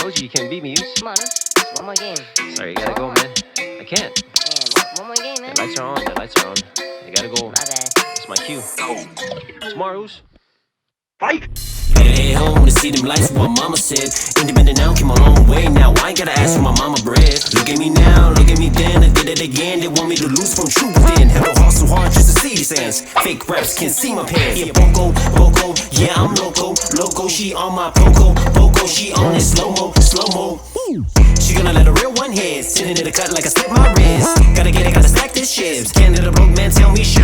told you can't beat me. Come on, one more game. Sorry, you gotta go, man. I can't. Man, one more game, man. The lights are on. The lights are on. I gotta go. My bad. It's my cue. Tomorrow's Fight! Hey, home to see them lights, what mama said. Independent now, came a long way now. I ain't gotta ask for my mama bread. Look at me now, look at me then. I did it again. They want me to lose from true within. Had to hustle hard just to see these hands. Fake raps can't see my pants. Yeah, Boko, yeah, I'm loco. She on my Boko, she on it slow mo. She gonna let a real one hit. Sitting in the cut like I slipped my wrist. Gotta get it, gotta stack this shit. Can't let a broke man tell me shit.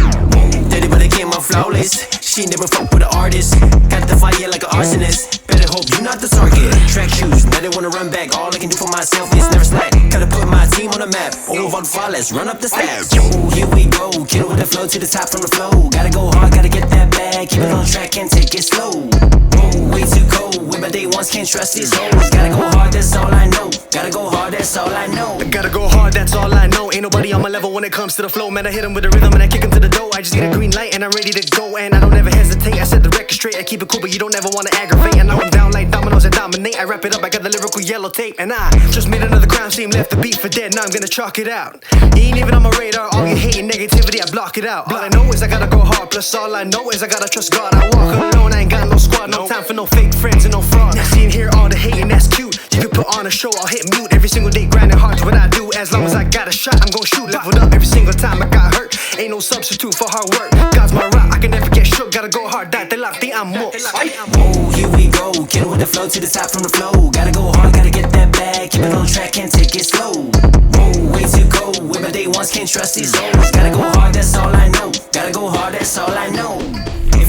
Dirty but I came out flawless. She never fuck with an artist. Got the fire like an arsonist. Better hope you not the target. Track shoes, now they wanna run back. All I can do for myself is never slack. Gotta put my team on the map. Over the far, let's run up the stats. Yo, here we go. Kill it with the flow to the top from the flow. Gotta go hard, gotta get that bag. Keep it on track, can't take it slow. Whoa, way too cold. With my day ones, can't trust these hoes. Gotta go hard, that's all I know. Gotta go hard, that's all I know. Gotta go hard, that's all I know. Ain't nobody on my level when it comes to the flow. Man, I hit him with the rhythm and I kick him to the dough. I just get a green light and I'm ready to go. And I don't ever hesitate, I set the record straight. I keep it cool, but you don't ever wanna aggravate. And now I'm down like dominoes and dominate. I wrap it up, I got the lyrical yellow tape. And I just made another crime scene, left the beat for dead. Now I'm gonna chalk it out. You ain't even on my radar, all you hating negativity, I block it out. All I know is I gotta go hard, plus all I know is I gotta trust God. I walk alone, I ain't got no squad, no time for no fake friends and no fraud. Now seeing here all the hating, that's cute. You can put on a show, I'll hit mute every single day, grinding hard to what I do. As long as I got a shot, I'm gon' shoot. Leveled up every single time I got hurt. Ain't no substitute for hard work. God's my rock, I can never get shook. Gotta go hard, that they lock the ammo. Whoa, here we go. Get it with the flow to the top from the flow. Gotta go hard, gotta get that bag. Keep it on track, can't take it slow. Whoa, way too cold. With my day ones, can't trust these hoes. Gotta go hard, that's all I know. Gotta go hard, that's all I know.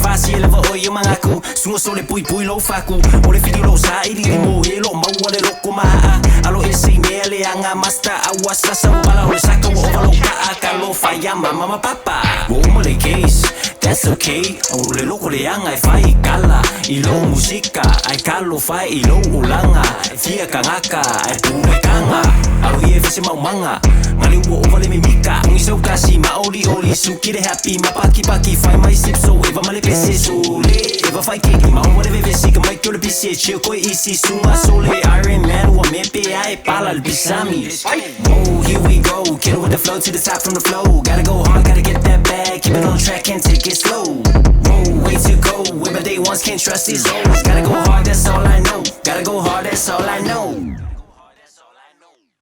Fácil leva oi yung mga ko. Sumusuli pui lo faku. Ore fili lo sa ili mo elo mau wale lo kumaa. Alo isi mele anga masta awasa sa wala ho saka wo lo ka akalo faya mama papa. Wo mo le case. That's okay. Ore lo kole anga fai kala. Ilo musika ai kalo fai ilo ulanga. Fia kangaka ai pune kanga. Alo ye fisi mau manga. Mali wo wale mimika. Ngiso kasi maoli suki de happy mapaki fai mai sip so eva male pese sole eva fai cake ma whatever vesi que mai que le pisse chill koi isi suma sole Iron Man wa me pe ai pala el bisami. Oh, here we go. Get it with the flow to the top from the flow. Gotta go hard, gotta get that bag. Keep it on track, can't take it slow. Whoa, way too cold. With my day ones, can't trust these hoes. Gotta go hard, that's all I know. Gotta go hard, that's all I know.